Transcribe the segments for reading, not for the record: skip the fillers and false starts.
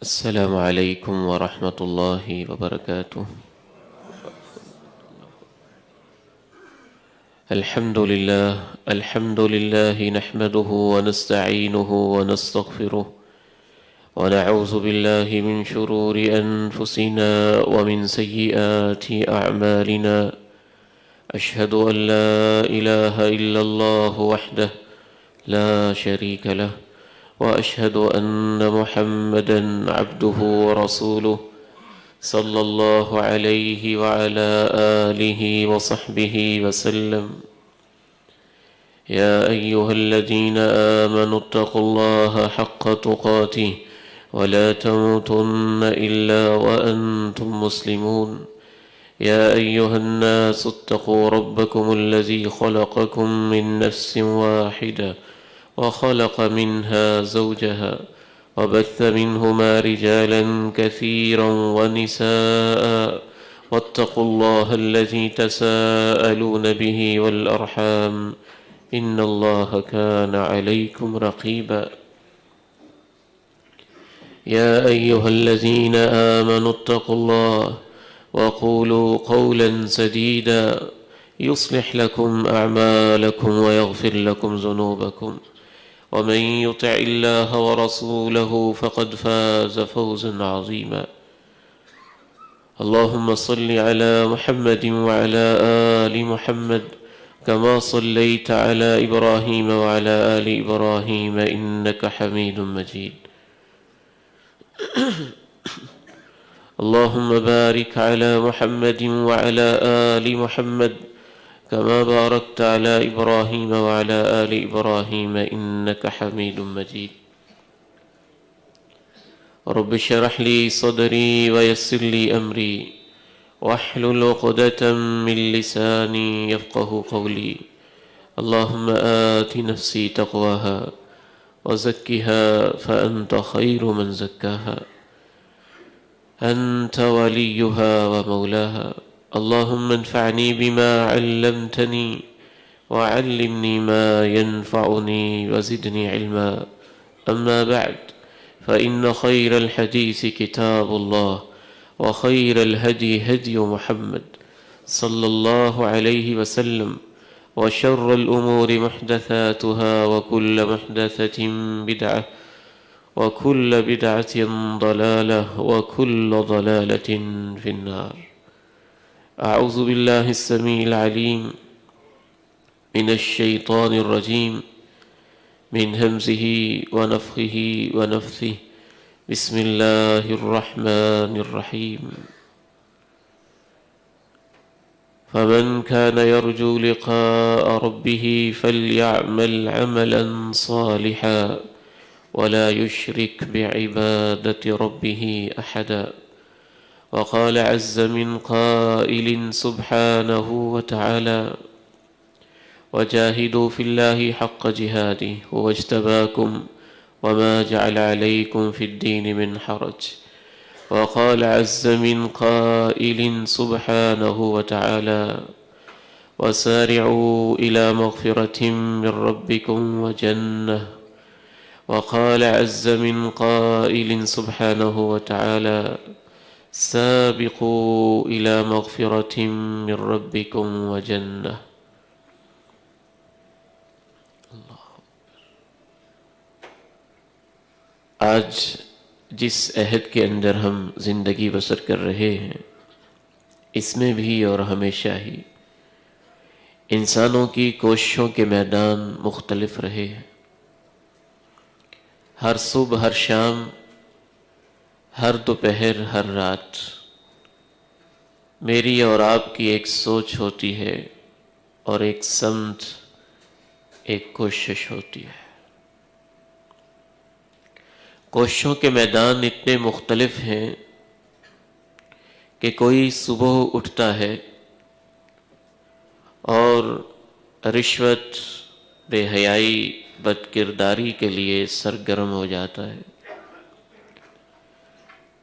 السلام عليكم ورحمة الله وبركاته. الحمد لله نحمده ونستعينه ونستغفره ونعوذ بالله من شرور أنفسنا ومن سيئات أعمالنا. أشهد أن لا إله إلا الله وحده لا شريك له، وأشهد أن محمدًا عبده ورسوله صلى الله عليه وعلى آله وصحبه وسلم. يا أيها الذين آمنوا اتقوا الله حق تقاته ولا تموتن إلا وأنتم مسلمون. يا أيها الناس اتقوا ربكم الذي خلقكم من نفس واحدة وخلق منها زوجها وبث منهما رجالا كثيرا ونساء، واتقوا الله الذي تساءلون به والأرحام إن الله كان عليكم رقيبا. يا أيها الذين آمنوا اتقوا الله وقولوا قولا سديدا يصلح لكم أعمالكم ويغفر لكم ذنوبكم، ومن يطع الله ورسوله فقد فاز فوزا عظيما. اللهم صل على محمد وعلى آل محمد كما صليت على إبراهيم وعلى آل إبراهيم إنك حميد مجيد. اللهم بارك على محمد وعلى آل محمد كما باركت على إبراهيم وعلى آل إبراهيم إنك حميد مجيد. رب اشرح لي صدري ويسر لي أمري واحلل عقدة من لساني يفقه قولي. اللهم آت نفسي تقواها وزكها فأنت خير من زكاها، أنت وليها ومولاها. اللهم انفعني بما علمتني وعلمني ما ينفعني وزدني علما. أما بعد، فإن خير الحديث كتاب الله، وخير الهدي هدي محمد صلى الله عليه وسلم، وشر الأمور محدثاتها، وكل محدثة بدعة، وكل بدعة ضلالة، وكل ضلالة في النار. أعوذ بالله السميع العليم من الشيطان الرجيم من همزه ونفخه ونفثه. بسم الله الرحمن الرحيم. فمن كان يرجو لقاء ربه فليعمل عملا صالحا ولا يشرك بعبادة ربه أحدا. وقال عز من قائل سبحانه وتعالى: وجاهدوا في الله حق جهاده هو اجتباكم وما جعل عليكم في الدين من حرج. وقال عز من قائل سبحانه وتعالى: وسارعوا إلى مغفرة من ربكم وجنة. وقال عز من قائل سبحانه وتعالى: سابقوا إلى مغفرة من ربكم وجنة. آج جس عہد کے اندر ہم زندگی بسر کر رہے ہیں، اس میں بھی اور ہمیشہ ہی انسانوں کی کوششوں کے میدان مختلف رہے ہیں۔ ہر صبح، ہر شام، ہر دوپہر، ہر رات میری اور آپ کی ایک سوچ ہوتی ہے اور ایک سمت، ایک کوشش ہوتی ہے۔ کوششوں کے میدان اتنے مختلف ہیں کہ کوئی صبح اٹھتا ہے اور رشوت، بے حیائی، بد کرداری کے لیے سرگرم ہو جاتا ہے۔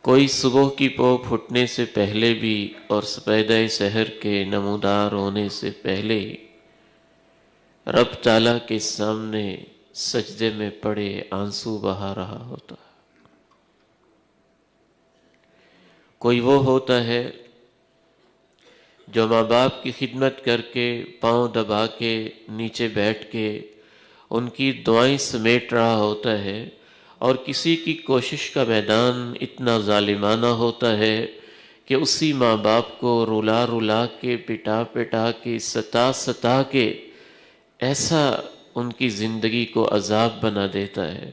کوئی صبح کی پو پھٹنے سے پہلے بھی اور سپیدہ سحر کے نمودار ہونے سے پہلے ہی رب تعالیٰ کے سامنے سجدے میں پڑے آنسو بہا رہا ہوتا ہے۔ کوئی وہ ہوتا ہے جو ماں باپ کی خدمت کر کے پاؤں دبا کے نیچے بیٹھ کے ان کی دعائیں سمیٹ رہا ہوتا ہے، اور کسی کی کوشش کا میدان اتنا ظالمانہ ہوتا ہے کہ اسی ماں باپ کو رلا رلا کے پٹا پٹا کے ستا ستا کے ایسا ان کی زندگی کو عذاب بنا دیتا ہے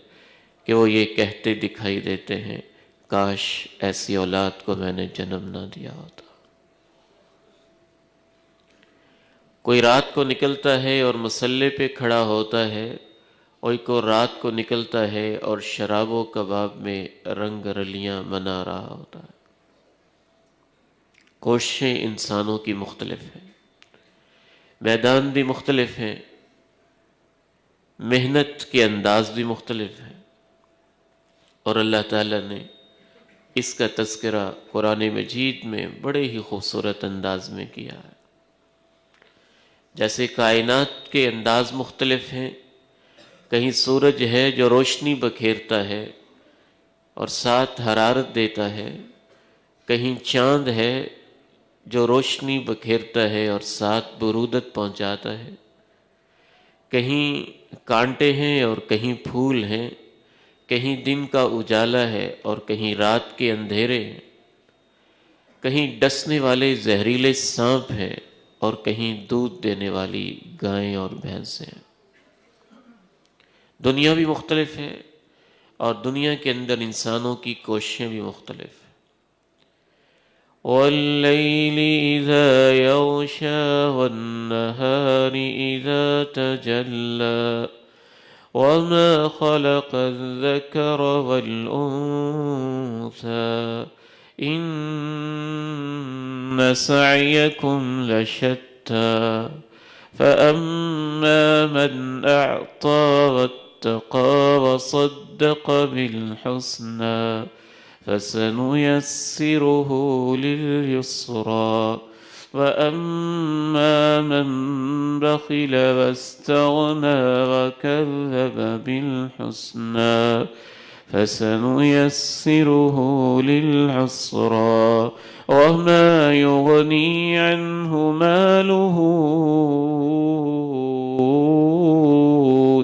کہ وہ یہ کہتے دکھائی دیتے ہیں، کاش ایسی اولاد کو میں نے جنم نہ دیا ہوتا۔ کوئی رات کو نکلتا ہے اور مسلح پہ کھڑا ہوتا ہے، اور کوئی رات کو نکلتا ہے اور شراب و کباب میں رنگ رلیاں منا رہا ہوتا ہے۔ کوششیں انسانوں کی مختلف ہیں، میدان بھی مختلف ہیں، محنت کے انداز بھی مختلف ہیں، اور اللہ تعالیٰ نے اس کا تذکرہ قرآن مجید میں بڑے ہی خوبصورت انداز میں کیا ہے۔ جیسے کائنات کے انداز مختلف ہیں، کہیں سورج ہے جو روشنی بکھیرتا ہے اور ساتھ حرارت دیتا ہے، کہیں چاند ہے جو روشنی بکھیرتا ہے اور ساتھ برودت پہنچاتا ہے، کہیں کانٹے ہیں اور کہیں پھول ہیں، کہیں دن کا اجالا ہے اور کہیں رات کے اندھیرے ہیں، کہیں ڈسنے والے زہریلے سانپ ہیں اور کہیں دودھ دینے والی گائیں اور بھینسیں ہیں۔ دنیا بھی مختلف ہے، اور دنیا کے اندر انسانوں کی کوششیں بھی مختلف ہیں۔ وَاللَّيْلِ إِذَا يَغْشَى وَالنَّهَارِ إِذَا تَجَلَّى وَمَا خَلَقَ الذَّكَرَ وَالْأُنثَى إِنَّ سَعْيَكُمْ لَشَتَّى فَأَمَّا مَنْ أَعْطَى وَاتَّقَى وَصَدَّقَ بِالْحُسْنَى فَسَنُيَسِّرُهُ لِلْيُسْرَى وَأَمَّا مَنْ بَخِلَ وَاسْتَغْنَى وَكَذَّبَ بِالْحُسْنَى فَسَنُيَسِّرُهُ لِلْعُسْرَى وَمَا يُغْنِي عَنْهُ مَالُهُ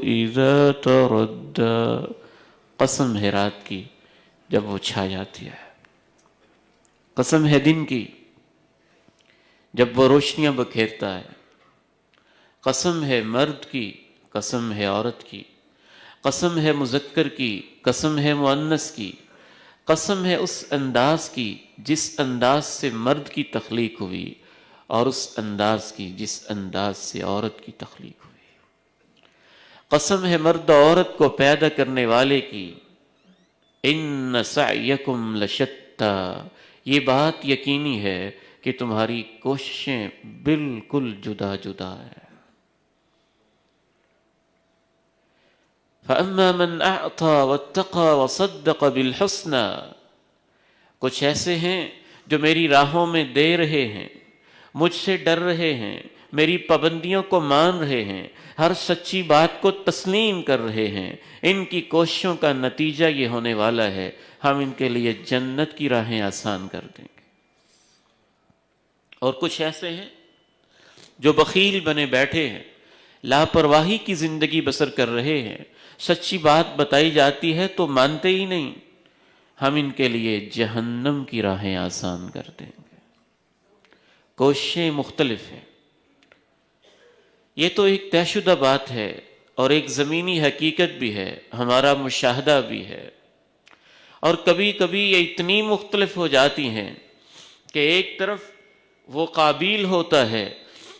إِذَا تَرَدَّى۔ قسم ہے رات کی جب وہ چھا جاتی ہے، قسم ہے دن کی جب وہ روشنیاں بکھیرتا ہے، قسم ہے مرد کی، قسم ہے عورت کی، قسم ہے مذکر کی، قسم ہے مؤنث کی، قسم ہے اس انداز کی جس انداز سے مرد کی تخلیق ہوئی، اور اس انداز کی جس انداز سے عورت کی تخلیق ہوئی۔ قسم ہے مرد و عورت کو پیدا کرنے والے کی، ان سعیکم لشتی، یہ بات یقینی ہے کہ تمہاری کوششیں بالکل جدا جدا ہیں۔ فَأَمَّا مَنْ أَعْطَى وَاتَّقَى وَصَدَّقَ بِالْحُسْنَى، کچھ ایسے ہیں جو میری راہوں میں دے رہے ہیں، مجھ سے ڈر رہے ہیں، میری پابندیوں کو مان رہے ہیں، ہر سچی بات کو تسلیم کر رہے ہیں، ان کی کوششوں کا نتیجہ یہ ہونے والا ہے، ہم ان کے لیے جنت کی راہیں آسان کر دیں گے۔ اور کچھ ایسے ہیں جو بخیل بنے بیٹھے ہیں، لاپرواہی کی زندگی بسر کر رہے ہیں، سچی بات بتائی جاتی ہے تو مانتے ہی نہیں، ہم ان کے لیے جہنم کی راہیں آسان کر دیں گے۔ کوششیں مختلف ہیں، یہ تو ایک طے شدہ بات ہے اور ایک زمینی حقیقت بھی ہے، ہمارا مشاہدہ بھی ہے، اور کبھی کبھی یہ اتنی مختلف ہو جاتی ہیں کہ ایک طرف وہ قابیل ہوتا ہے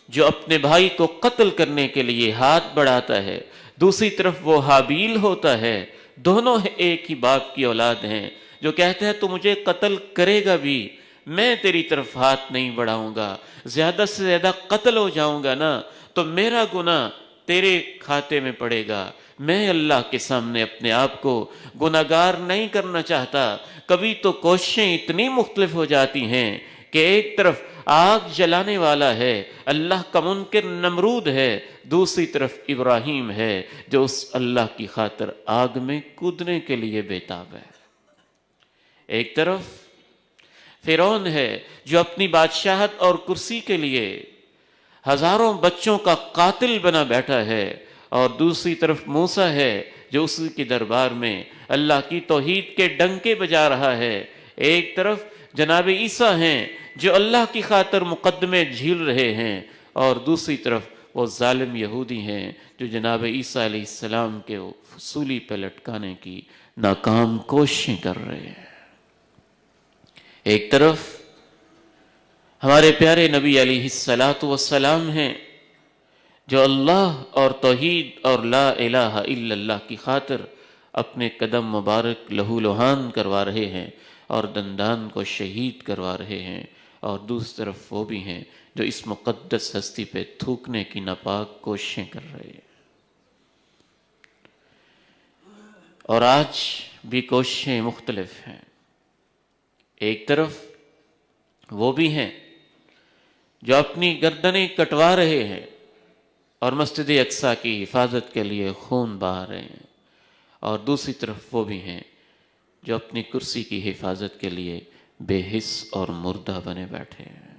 جو اپنے بھائی کو قتل کرنے کے لیے ہاتھ بڑھاتا ہے، دوسری طرف وہ حابیل ہوتا ہے، دونوں ایک ہی باپ کی اولاد ہیں، جو کہتے ہیں تو مجھے قتل کرے گا بھی، میں تیری طرف ہاتھ نہیں بڑھاؤں گا، زیادہ سے زیادہ قتل ہو جاؤں گا نا تو میرا گناہ تیرے کھاتے میں پڑے گا، میں اللہ کے سامنے اپنے آپ کو گناہگار نہیں کرنا چاہتا۔ کبھی تو کوششیں اتنی مختلف ہو جاتی ہیں کہ ایک طرف آگ جلانے والا ہے، اللہ کا منکر نمرود ہے، دوسری طرف ابراہیم ہے جو اس اللہ کی خاطر آگ میں کودنے کے لیے بے تاب ہے۔ ایک طرف فرعون ہے جو اپنی بادشاہت اور کرسی کے لیے ہزاروں بچوں کا قاتل بنا بیٹھا ہے، اور دوسری طرف موسیٰ ہے جو اسی کے دربار میں اللہ کی توحید کے ڈنکے بجا رہا ہے۔ ایک طرف جناب عیسیٰ ہیں جو اللہ کی خاطر مقدمے جھیل رہے ہیں، اور دوسری طرف وہ ظالم یہودی ہیں جو جناب عیسیٰ علیہ السلام کے سولی پہ لٹکانے کی ناکام کوششیں کر رہے ہیں۔ ایک طرف ہمارے پیارے نبی علیہ السلام ہیں جو اللہ اور توحید اور لا الہ الا اللہ کی خاطر اپنے قدم مبارک لہو لہان کروا رہے ہیں اور دندان کو شہید کروا رہے ہیں، اور دوسری طرف وہ بھی ہیں جو اس مقدس ہستی پہ تھوکنے کی ناپاک کوششیں کر رہے ہیں۔ اور آج بھی کوششیں مختلف ہیں۔ ایک طرف وہ بھی ہیں جو اپنی گردنیں کٹوا رہے ہیں اور مسجد اقصیٰ کی حفاظت کے لیے خون بہا رہے ہیں، اور دوسری طرف وہ بھی ہیں جو اپنی کرسی کی حفاظت کے لیے بے حس اور مردہ بنے بیٹھے ہیں۔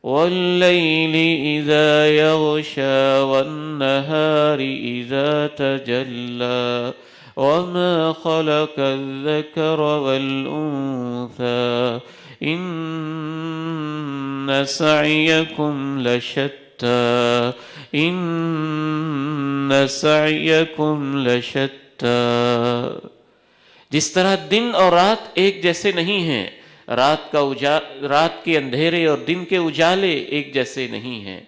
وَاللَّيْلِ إِذَا يَغْشَى وَالنَّهَارِ إِذَا تَجَلَّى وَمَا خَلَقَ الذَّكَرَ وَالْأُنثَى إِنَّ سَعْيَكُمْ لَشَتَّى إِنَّ سَعْيَكُمْ لَشَتَّى۔ جس طرح دن اور رات ایک جیسے نہیں ہیں، رات کے اندھیرے اور دن کے اجالے ایک جیسے نہیں ہیں،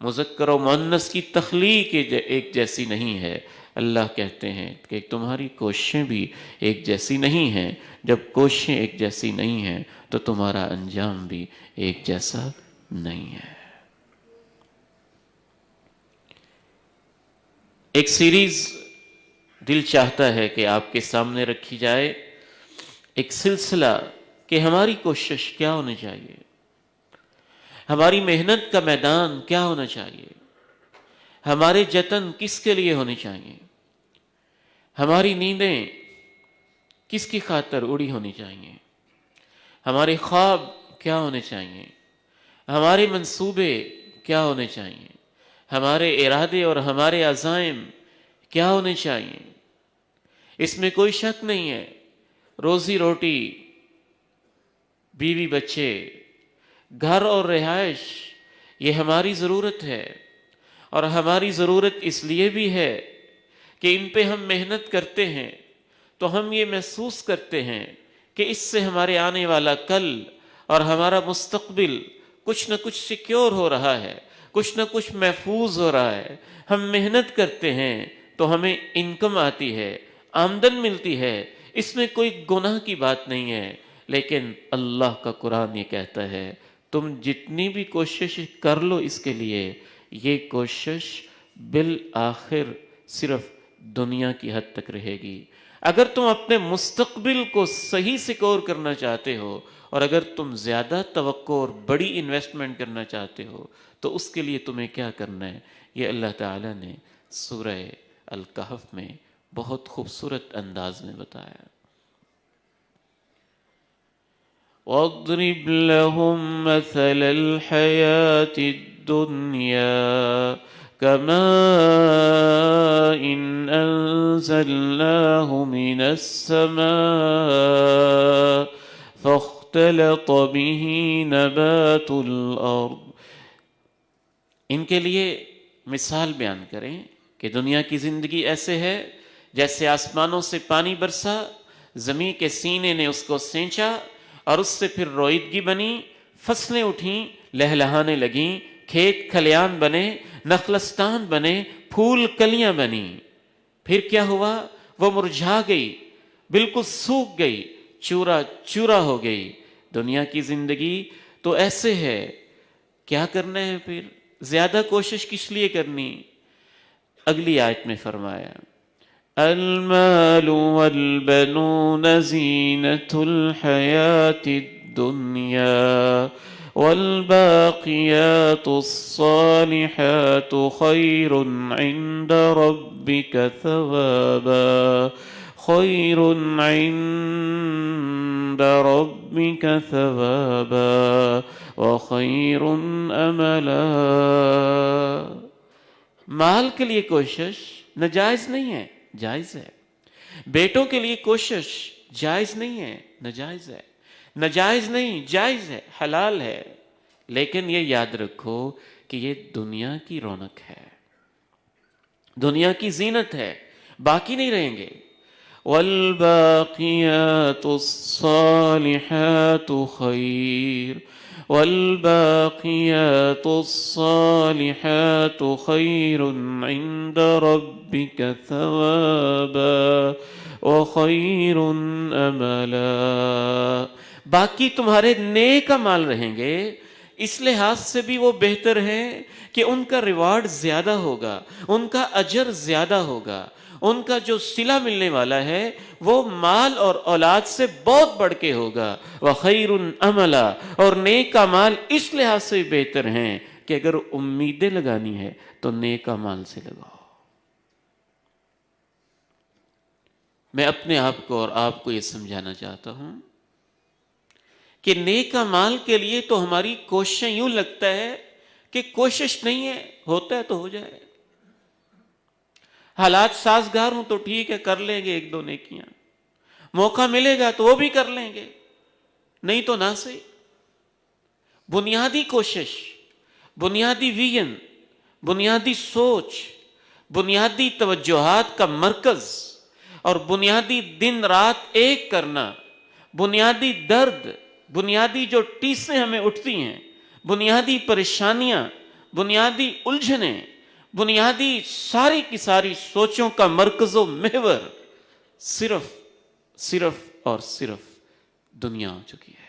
مذکر و مؤنث کی تخلیق ایک جیسی نہیں ہے۔ اللہ کہتے ہیں کہ تمہاری کوششیں بھی ایک جیسی نہیں ہیں۔ جب کوششیں ایک جیسی نہیں ہیں تو تمہارا انجام بھی ایک جیسا نہیں ہے۔ ایک سیریز دل چاہتا ہے کہ آپ کے سامنے رکھی جائے، ایک سلسلہ کہ ہماری کوشش کیا ہونی چاہیے، ہماری محنت کا میدان کیا ہونا چاہیے، ہمارے جتن کس کے لیے ہونے چاہیے، ہماری نیندیں کس کی خاطر اڑی ہونی چاہیے، ہمارے خواب کیا ہونے چاہیے، ہمارے منصوبے کیا ہونے چاہیے، ہمارے ارادے اور ہمارے عزائم کیا ہونے چاہیے۔ اس میں کوئی شک نہیں ہے، روزی روٹی، بیوی بچے، گھر اور رہائش، یہ ہماری ضرورت ہے، اور ہماری ضرورت اس لیے بھی ہے کہ ان پہ ہم محنت کرتے ہیں تو ہم یہ محسوس کرتے ہیں کہ اس سے ہمارے آنے والا کل اور ہمارا مستقبل کچھ نہ کچھ سیکیور ہو رہا ہے، کچھ نہ کچھ محفوظ ہو رہا ہے۔ ہم محنت کرتے ہیں تو ہمیں انکم آتی ہے، آمدن ملتی ہے، اس میں کوئی گناہ کی بات نہیں ہے، لیکن اللہ کا قرآن یہ کہتا ہے تم جتنی بھی کوشش کر لو اس کے لیے، یہ کوشش بالآخر صرف دنیا کی حد تک رہے گی۔ اگر تم اپنے مستقبل کو صحیح سیکور کرنا چاہتے ہو، اور اگر تم زیادہ توقع اور بڑی انویسٹمنٹ کرنا چاہتے ہو، تو اس کے لیے تمہیں کیا کرنا ہے، یہ اللہ تعالیٰ نے سورہ الکہف میں بہت خوبصورت انداز میں بتایا۔ وَاضْرِبْ لَهُمْ مَثَلَ الْحَيَاةِ الدُّنْيَا كَمَاءٍ أَنزَلْنَاهُ مِنَ السَّمَاءِ فَاخْتَلَطَ بِهِ نَبَاتُ الْأَرْضِ۔ ان کے لیے مثال بیان کریں کہ دنیا کی زندگی ایسے ہے جیسے آسمانوں سے پانی برسا، زمین کے سینے نے اس کو سینچا، اور اس سے پھر روئیدگی بنی، فصلیں اٹھیں، لہلہانے لگیں، کھیت کھلیان بنے، نخلستان بنے، پھول کلیاں بنیں۔ پھر کیا ہوا؟ وہ مرجھا گئی، بالکل سوکھ گئی، چورا چورا ہو گئی۔ دنیا کی زندگی تو ایسے ہے، کیا کرنا ہے پھر؟ زیادہ کوشش کس لیے کرنی؟ اگلی آیت میں فرمایا المال والبنون زینة الحیاة الدنیا والباقیات الصالحات خیر عند ربک ثوابا خیر عند عند ربك ثوابا وخير املا. مال کے لیے کوشش ناجائز نہیں ہے، جائز ہے. بیٹوں کے لیے کوشش جائز نہیں ہے، ناجائز ہے. ناجائز نہیں، جائز ہے، حلال ہے. لیکن یہ یاد رکھو کہ یہ دنیا کی رونق ہے، دنیا کی زینت ہے، باقی نہیں رہیں گے. والباقیات الصالحات خیر والباقیات الصالحات خیر عند ربک ثوابا وخیر املا. باقی تمہارے نیک اعمال رہیں گے، اس لحاظ سے بھی وہ بہتر ہیں کہ ان کا ریوارڈ زیادہ ہوگا، ان کا اجر زیادہ ہوگا، ان کا جو صلہ ملنے والا ہے وہ مال اور اولاد سے بہت بڑھ کے ہوگا. وخیر عملا، اور نیک اعمال اس لحاظ سے بہتر ہیں کہ اگر امیدیں لگانی ہے تو نیک اعمال سے لگاؤ. میں اپنے آپ کو اور آپ کو یہ سمجھانا چاہتا ہوں کہ نیک اعمال کے لیے تو ہماری کوششیں یوں لگتا ہے کہ کوشش نہیں ہے، ہوتا ہے تو ہو جائے. حالات سازگار ہوں تو ٹھیک ہے، کر لیں گے ایک دو نیکیاں، موقع ملے گا تو وہ بھی کر لیں گے، نہیں تو نہ صحیح. بنیادی کوشش، بنیادی ویژن، بنیادی سوچ، بنیادی توجہات کا مرکز اور بنیادی دن رات ایک کرنا، بنیادی درد، بنیادی جو ٹیسیں ہمیں اٹھتی ہیں، بنیادی پریشانیاں، بنیادی الجھنیں، بنیادی ساری کی ساری سوچوں کا مرکز و محور صرف اور صرف دنیا ہو چکی ہے.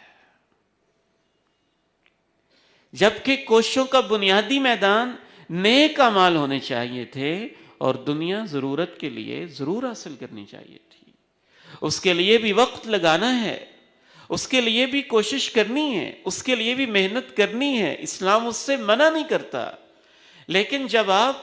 جبکہ کوششوں کا بنیادی میدان نیک اعمال ہونے چاہیے تھے اور دنیا ضرورت کے لیے ضرور حاصل کرنی چاہیے تھی. اس کے لیے بھی وقت لگانا ہے، اس کے لیے بھی کوشش کرنی ہے، اس کے لیے بھی محنت کرنی ہے، اسلام اس سے منع نہیں کرتا. لیکن جب آپ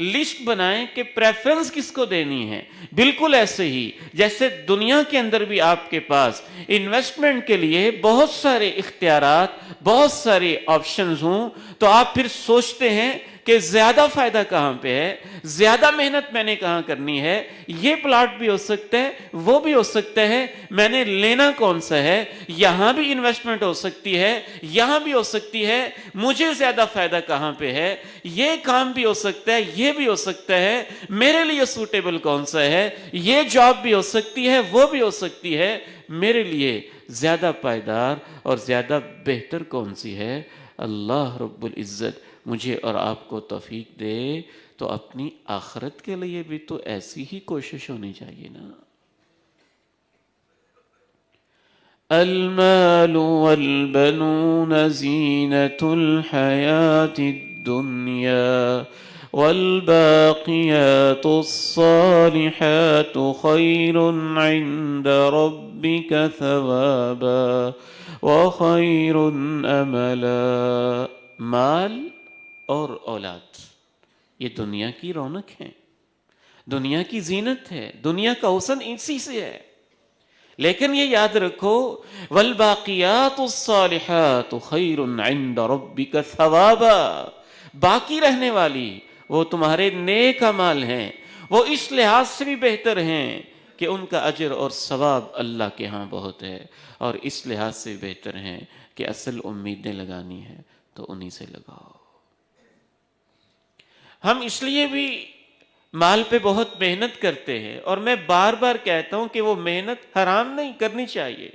لسٹ بنائیں کہ پریفرنس کس کو دینی ہے، بالکل ایسے ہی جیسے دنیا کے اندر بھی آپ کے پاس انویسٹمنٹ کے لیے بہت سارے اختیارات، بہت سارے آپشنز ہوں، تو آپ پھر سوچتے ہیں کہ زیادہ فائدہ کہاں پہ ہے، زیادہ محنت میں نے کہاں کرنی ہے. یہ پلاٹ بھی ہو سکتا ہے، وہ بھی ہو سکتا ہے، میں نے لینا کون سا ہے، یہاں بھی انویسٹمنٹ ہو سکتی ہے، یہاں بھی ہو سکتی ہے، مجھے زیادہ فائدہ کہاں پہ ہے، یہ کام بھی ہو سکتا ہے، یہ بھی ہو سکتا ہے، میرے لیے سوٹیبل کون سا ہے، یہ جاب بھی ہو سکتی ہے، وہ بھی ہو سکتی ہے، میرے لیے زیادہ پائیدار اور زیادہ بہتر کون سی ہے. اللہ رب العزت مجھے اور آپ کو توفیق دے تو اپنی آخرت کے لیے بھی تو ایسی ہی کوشش ہونی چاہیے نا. المال والبنون زینة الحیاة الدنیا والباقیات الصالحات خیر عند ربک ثوابا وخیر املا. مال اور اولاد یہ دنیا کی رونق ہے، دنیا کی زینت ہے، دنیا کا حسن اسی سے ہے. لیکن یہ یاد رکھو والباقیات الصالحات خیر عند ربک ثوابا، باقی رہنے والی وہ تمہارے نیک اعمال ہیں، وہ اس لحاظ سے بھی بہتر ہیں کہ ان کا اجر اور ثواب اللہ کے ہاں بہت ہے، اور اس لحاظ سے بہتر ہیں کہ اصل امیدیں لگانی ہے تو انہی سے لگاؤ. ہم اس لیے بھی مال پہ بہت محنت کرتے ہیں، اور میں بار بار کہتا ہوں کہ وہ محنت حرام نہیں، کرنی چاہیے.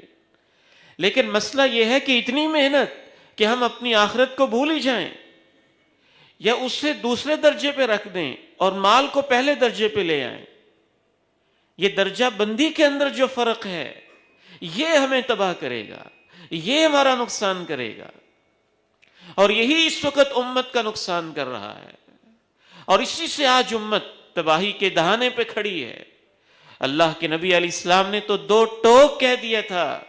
لیکن مسئلہ یہ ہے کہ اتنی محنت کہ ہم اپنی آخرت کو بھول ہی جائیں یا اس سے دوسرے درجے پہ رکھ دیں اور مال کو پہلے درجے پہ لے آئیں. یہ درجہ بندی کے اندر جو فرق ہے یہ ہمیں تباہ کرے گا، یہ ہمارا نقصان کرے گا، اور یہی اس وقت امت کا نقصان کر رہا ہے، اور اسی سے آج امت تباہی کے دہانے پہ کھڑی ہے. اللہ کے نبی علیہ السلام نے تو دو ٹوک کہہ دیا تھا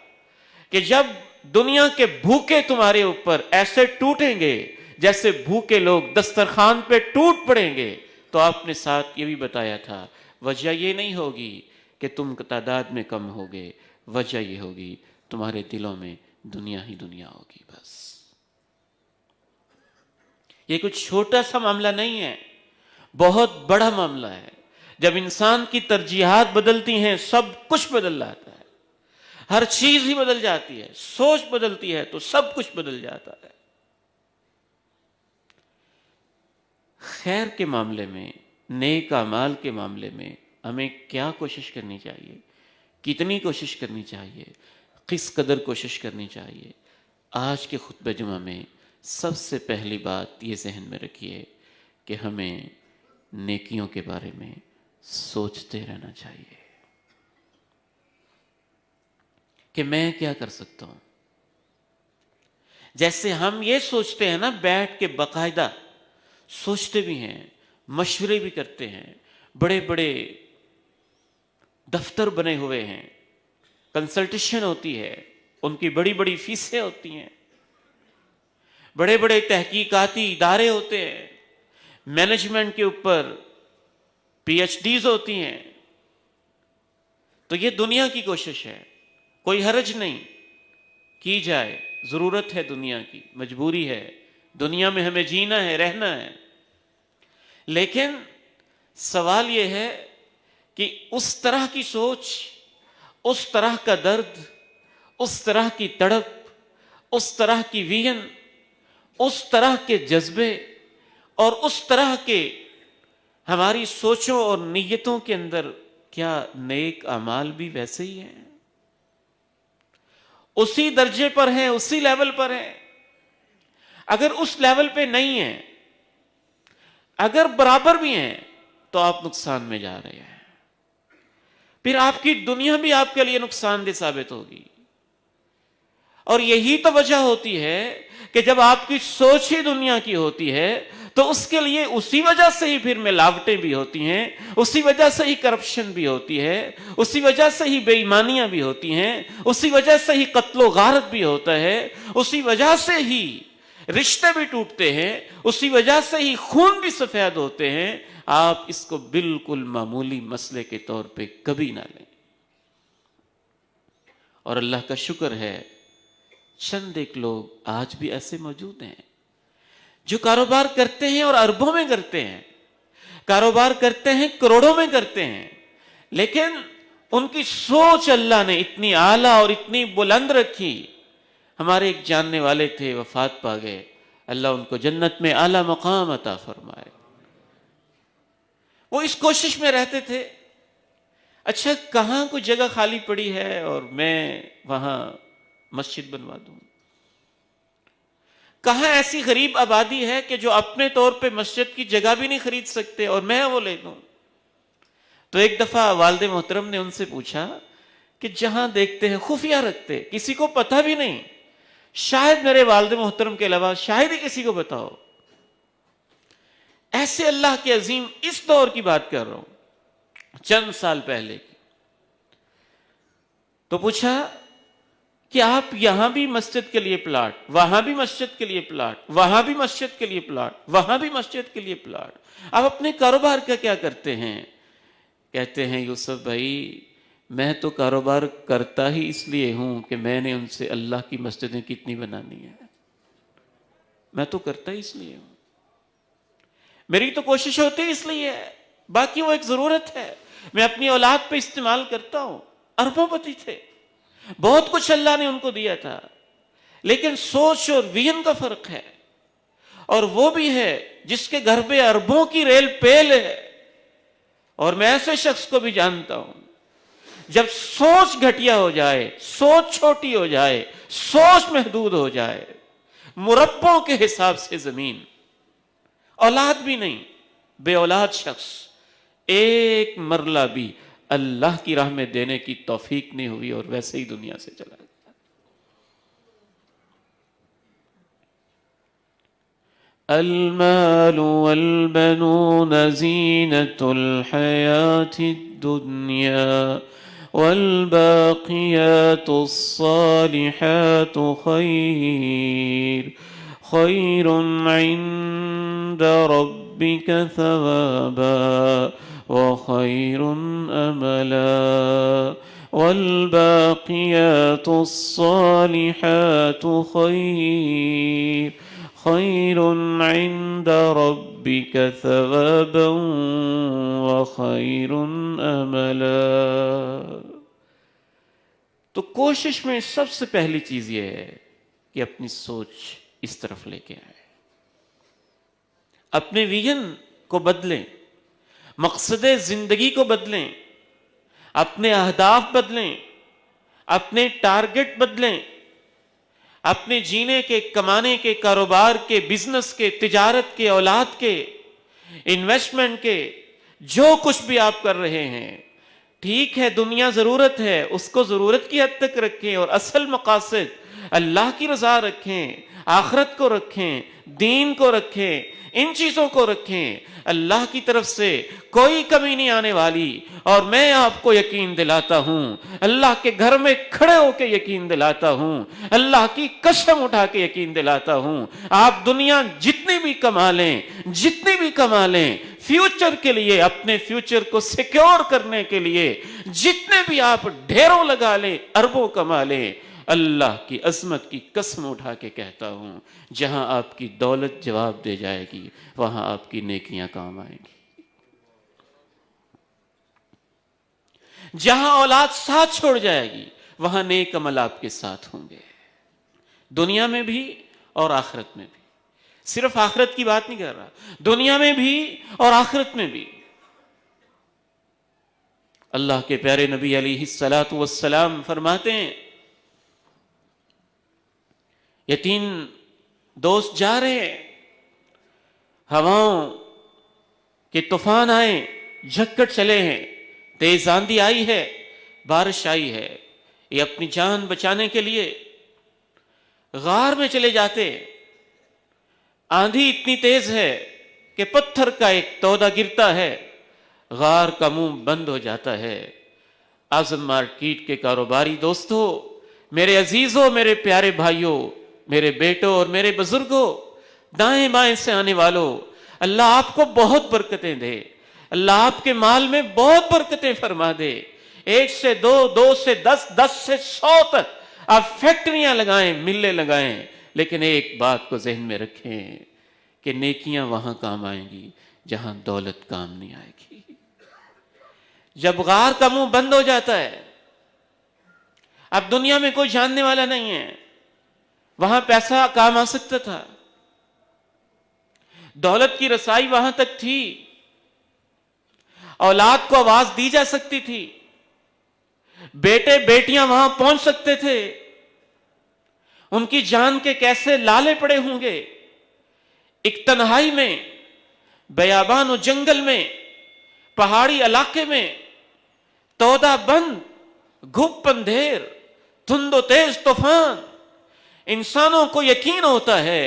کہ جب دنیا کے بھوکے تمہارے اوپر ایسے ٹوٹیں گے جیسے بھوکے لوگ دسترخوان پہ ٹوٹ پڑیں گے، تو آپ نے ساتھ یہ بھی بتایا تھا وجہ یہ نہیں ہوگی کہ تم تعداد میں کم ہوگے، وجہ یہ ہوگی تمہارے دلوں میں دنیا ہی دنیا ہوگی بس۔ یہ کچھ چھوٹا سا معاملہ نہیں ہے، بہت بڑا معاملہ ہے۔ جب انسان کی ترجیحات بدلتی ہیں سب کچھ بدل جاتا ہے، ہر چیز ہی بدل جاتی ہے، سوچ بدلتی ہے تو سب کچھ بدل جاتا ہے۔ خیر کے معاملے میں، نیک اعمال کے معاملے میں ہمیں کیا کوشش کرنی چاہیے، کتنی کوشش کرنی چاہیے، کس قدر کوشش کرنی چاہیے؟ آج کے خطبہ جمعہ میں سب سے پہلی بات یہ ذہن میں رکھیے کہ ہمیں نیکیوں کے بارے میں سوچتے رہنا چاہیے کہ میں کیا کر سکتا ہوں۔ جیسے ہم یہ سوچتے ہیں نا، بیٹھ کے باقاعدہ سوچتے بھی ہیں، مشورے بھی کرتے ہیں، بڑے بڑے دفتر بنے ہوئے ہیں، کنسلٹیشن ہوتی ہے، ان کی بڑی بڑی فیسیں ہوتی ہیں، بڑے بڑے تحقیقاتی ادارے ہوتے ہیں، مینجمنٹ کے اوپر پی ایچ ڈیز ہوتی ہیں۔ تو یہ دنیا کی کوشش ہے، کوئی حرج نہیں، کی جائے، ضرورت ہے دنیا کی، مجبوری ہے، دنیا میں ہمیں جینا ہے، رہنا ہے۔ لیکن سوال یہ ہے کہ اس طرح کی سوچ، اس طرح کا درد، اس طرح کی تڑپ، اس طرح کی ویژن، اس طرح کے جذبے اور اس طرح کے ہماری سوچوں اور نیتوں کے اندر کیا نیک اعمال بھی ویسے ہی ہیں؟ اسی درجے پر ہیں، اسی لیول پر ہیں؟ اگر اس لیول پہ نہیں ہیں، اگر برابر بھی ہیں، تو آپ نقصان میں جا رہے ہیں، پھر آپ کی دنیا بھی آپ کے لیے نقصان دہ ثابت ہوگی۔ اور یہی تو وجہ ہوتی ہے کہ جب آپ کی سوچ ہی دنیا کی ہوتی ہے تو اس کے لیے اسی وجہ سے ہی پھر ملاوٹیں بھی ہوتی ہیں، اسی وجہ سے ہی کرپشن بھی ہوتی ہے، اسی وجہ سے ہی بے ایمانیاں بھی ہوتی ہیں، اسی وجہ سے ہی قتل و غارت بھی ہوتا ہے، اسی وجہ سے ہی رشتے بھی ٹوٹتے ہیں، اسی وجہ سے ہی خون بھی سفید ہوتے ہیں۔ آپ اس کو بالکل معمولی مسئلے کے طور پہ کبھی نہ لیں۔ اور اللہ کا شکر ہے، چند ایک لوگ آج بھی ایسے موجود ہیں جو کاروبار کرتے ہیں اور اربوں میں کرتے ہیں، کاروبار کرتے ہیں، کروڑوں میں کرتے ہیں، لیکن ان کی سوچ اللہ نے اتنی اعلیٰ اور اتنی بلند رکھی۔ ہمارے ایک جاننے والے تھے، وفات پا گئے، اللہ ان کو جنت میں اعلیٰ مقام عطا فرمائے۔ وہ اس کوشش میں رہتے تھے، اچھا کہاں کوئی جگہ خالی پڑی ہے اور میں وہاں مسجد بنوا دوں، کہاں ایسی غریب آبادی ہے کہ جو اپنے طور پہ مسجد کی جگہ بھی نہیں خرید سکتے اور میں وہ لے دوں۔ تو ایک دفعہ والد محترم نے ان سے پوچھا کہ جہاں دیکھتے ہیں خفیہ رکھتے، کسی کو پتہ بھی نہیں، شاید میرے والد محترم کے علاوہ شاید ہی کسی کو بتاؤ، ایسے اللہ کے عظیم اس دور کی بات کر رہا ہوں، چند سال پہلے کی۔ تو پوچھا کہ آپ یہاں بھی مسجد کے لیے پلاٹ، وہاں بھی مسجد کے لیے پلاٹ، وہاں بھی مسجد کے لیے پلاٹ، وہاں بھی مسجد کے لیے پلاٹ، آپ اپنے کاروبار کا کیا کرتے ہیں؟ کہتے ہیں یوسف بھائی میں تو کاروبار کرتا ہی اس لیے ہوں کہ میں نے ان سے اللہ کی مسجدیں کتنی بنانی ہے، میں تو کرتا ہی اس لیے ہوں، میری تو کوشش ہوتی اس لیے ہے، باقی وہ ایک ضرورت ہے، میں اپنی اولاد پہ استعمال کرتا ہوں۔ اربوں پتی تھے، بہت کچھ اللہ نے ان کو دیا تھا، لیکن سوچ اور ویژن کا فرق ہے۔ اور وہ بھی ہے جس کے گھر پہ اربوں کی ریل پیل ہے، اور میں ایسے شخص کو بھی جانتا ہوں جب سوچ گھٹیا ہو جائے، سوچ چھوٹی ہو جائے، سوچ محدود ہو جائے، مربوں کے حساب سے زمین، اولاد بھی نہیں، بے اولاد شخص ایک مرلہ بھی اللہ کی راہ میں دینے کی توفیق نہیں ہوئی اور ویسے ہی دنیا سے چلا گیا۔ المال والبنون زینة الحیاة الدنیا والباقیات الصالحات خیر عند ربک ثوابا وخیر املا والباقيات الصالحات خير عند ربك ثوابا وخير املا۔ تو کوشش میں سب سے پہلی چیز یہ ہے کہ اپنی سوچ اس طرف لے کے آئے، اپنے ویژن کو بدلیں، مقصد زندگی کو بدلیں، اپنے اہداف بدلیں، اپنے ٹارگٹ بدلیں، اپنے جینے کے، کمانے کے، کاروبار کے، بزنس کے، تجارت کے، اولاد کے، انویسٹمنٹ کے، جو کچھ بھی آپ کر رہے ہیں، ٹھیک ہے دنیا ضرورت ہے، اس کو ضرورت کی حد تک رکھیں، اور اصل مقاصد اللہ کی رضا رکھیں، آخرت کو رکھیں، دین کو رکھیں، ان چیزوں کو رکھیں۔ اللہ کی طرف سے کوئی کمی نہیں آنے والی، اور میں آپ کو یقین دلاتا ہوں، اللہ کے گھر میں کھڑے ہو کے یقین دلاتا ہوں، اللہ کی قسم اٹھا کے یقین دلاتا ہوں، آپ دنیا جتنی بھی کما لیں، جتنی بھی کما لیں، فیوچر کے لیے، اپنے فیوچر کو سیکیور کرنے کے لیے جتنے بھی آپ ڈھیروں لگا لیں، اربوں کما لیں، اللہ کی عظمت کی قسم اٹھا کے کہتا ہوں، جہاں آپ کی دولت جواب دے جائے گی، وہاں آپ کی نیکیاں کام آئیں گی۔ جہاں اولاد ساتھ چھوڑ جائے گی، وہاں نیک عمل آپ کے ساتھ ہوں گے، دنیا میں بھی اور آخرت میں بھی۔ صرف آخرت کی بات نہیں کر رہا، دنیا میں بھی اور آخرت میں بھی۔ اللہ کے پیارے نبی علیہ الصلاۃ والسلام فرماتے ہیں، یہ تین دوست جا رہے ہیں، ہواؤں کے طوفان آئے، جھکڑ چلے ہیں، تیز آندھی آئی ہے، بارش آئی ہے، یہ اپنی جان بچانے کے لیے غار میں چلے جاتے، آندھی اتنی تیز ہے کہ پتھر کا ایک تودہ گرتا ہے، غار کا منہ بند ہو جاتا ہے۔ اعظم مارکیٹ کے کاروباری دوستو، میرے عزیزوں، میرے پیارے بھائیوں، میرے بیٹوں اور میرے بزرگوں، دائیں بائیں سے آنے والوں، اللہ آپ کو بہت برکتیں دے، اللہ آپ کے مال میں بہت برکتیں فرما دے، 1 سے 2، 2 سے 10، 10 سے 100 تک آپ فیکٹریاں لگائیں، ملیں لگائیں، لیکن ایک بات کو ذہن میں رکھیں کہ نیکیاں وہاں کام آئیں گی جہاں دولت کام نہیں آئے گی۔ جب غار کا منہ بند ہو جاتا ہے، اب دنیا میں کوئی جاننے والا نہیں ہے، وہاں پیسہ کام آ سکتا تھا، دولت کی رسائی وہاں تک تھی، اولاد کو آواز دی جا سکتی تھی، بیٹے بیٹیاں وہاں پہنچ سکتے تھے، ان کی جان کے کیسے لالے پڑے ہوں گے، ایک تنہائی میں، بیابان و جنگل میں، پہاڑی علاقے میں، تودہ بند، گھپ اندھیر، دھند و تیز طوفان، انسانوں کو یقین ہوتا ہے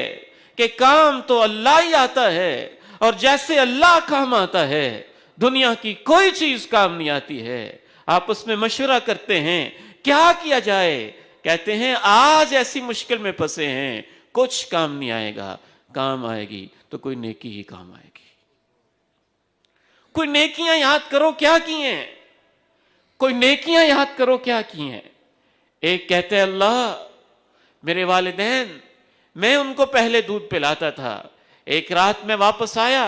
کہ کام تو اللہ ہی آتا ہے، اور جیسے اللہ کام آتا ہے دنیا کی کوئی چیز کام نہیں آتی ہے۔ آپس میں مشورہ کرتے ہیں کیا کیا جائے، کہتے ہیں آج ایسی مشکل میں پھنسے ہیں، کچھ کام نہیں آئے گا، کام آئے گی تو کوئی نیکی ہی کام آئے گی۔ کوئی نیکیاں یاد کرو کیا کی ہیں، کوئی نیکیاں یاد کرو کیا کی ہیں۔ ایک کہتے ہیں اللہ میرے والدین، میں ان کو پہلے دودھ پلاتا تھا، ایک رات میں واپس آیا،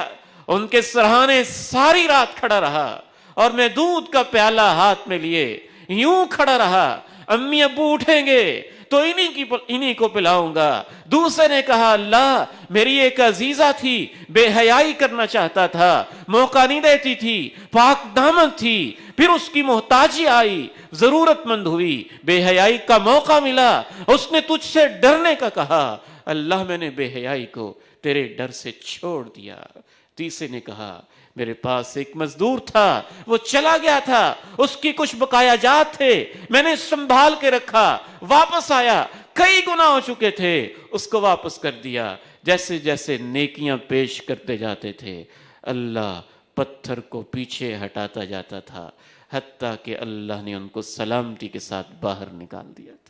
ان کے سرہانے ساری رات کھڑا رہا، اور میں دودھ کا پیالہ ہاتھ میں لیے یوں کھڑا رہا، امی ابو اٹھیں گے تو انہی کو پلاؤں گا۔ دوسرے نے کہا اللہ میری ایک عزیزہ تھی، بے حیائی کرنا چاہتا تھا، موقع نہیں دیتی تھی، پاک دامن تھی، پھر اس کی محتاجی آئی، ضرورت مند ہوئی، بے حیائی کا موقع ملا، اس نے تجھ سے ڈرنے کا کہا، اللہ میں نے بے حیائی کو تیرے ڈر سے چھوڑ دیا۔ تیسرے نے کہا میرے پاس ایک مزدور تھا، وہ چلا گیا تھا، اس کی کچھ بقایا جات تھے، میں نے سنبھال کے رکھا، واپس آیا، کئی گناہ ہو چکے تھے، اس کو واپس کر دیا۔ جیسے جیسے نیکیاں پیش کرتے جاتے تھے، اللہ پتھر کو پیچھے ہٹاتا جاتا تھا، حتیٰ کہ اللہ نے ان کو سلامتی کے ساتھ باہر نکال دیا تھا۔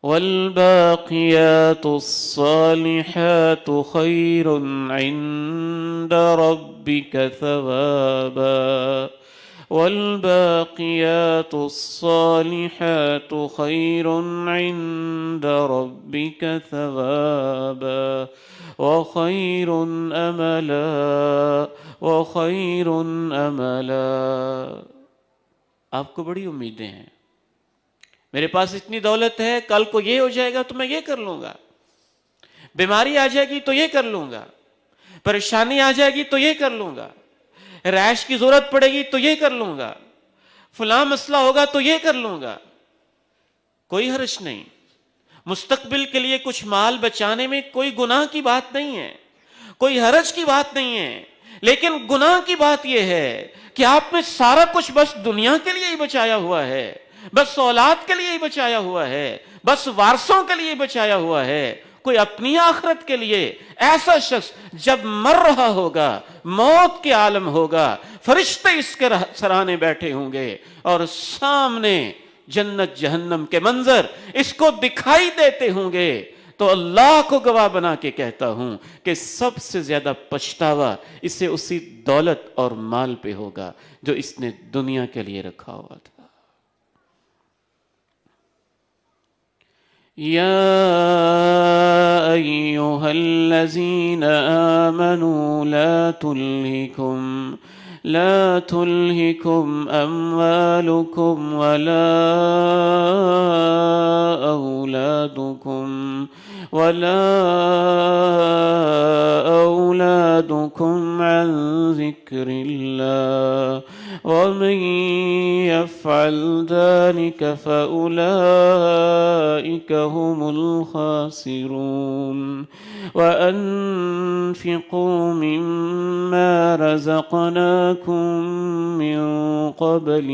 والباقيات الصالحات خير عند ربك ثوابا والباقيات الصالحات خير عند ربك ثوابا وخير املا وخير املا. آپ کو بڑی امیدیں ہیں، میرے پاس اتنی دولت ہے، کل کو یہ ہو جائے گا تو میں یہ کر لوں گا، بیماری آ جائے گی تو یہ کر لوں گا، پریشانی آ جائے گی تو یہ کر لوں گا، رہائش کی ضرورت پڑے گی تو یہ کر لوں گا، فلاں مسئلہ ہوگا تو یہ کر لوں گا. کوئی حرج نہیں، مستقبل کے لیے کچھ مال بچانے میں کوئی گناہ کی بات نہیں ہے، کوئی حرج کی بات نہیں ہے. لیکن گناہ کی بات یہ ہے کہ آپ نے سارا کچھ بس دنیا کے لیے ہی بچایا ہوا ہے، بس اولاد کے لیے ہی بچایا ہوا ہے، بس وارثوں کے لیے بچایا ہوا ہے. کوئی اپنی آخرت کے لیے، ایسا شخص جب مر رہا ہوگا، موت کے عالم ہوگا، فرشتے اس کے سرانے بیٹھے ہوں گے اور سامنے جنت جہنم کے منظر اس کو دکھائی دیتے ہوں گے، تو اللہ کو گواہ بنا کے کہتا ہوں کہ سب سے زیادہ پچھتاوا اسے اسی دولت اور مال پہ ہوگا جو اس نے دنیا کے لیے رکھا ہوا تھا. یا ایہا الذین آمنوا لا تلہکم اموالکم ولا أولادكم عن ذكر الله ومن يفعل ذلك فأولئك هم الخاسرون. وأنفقوا مما رزقناكم من قبل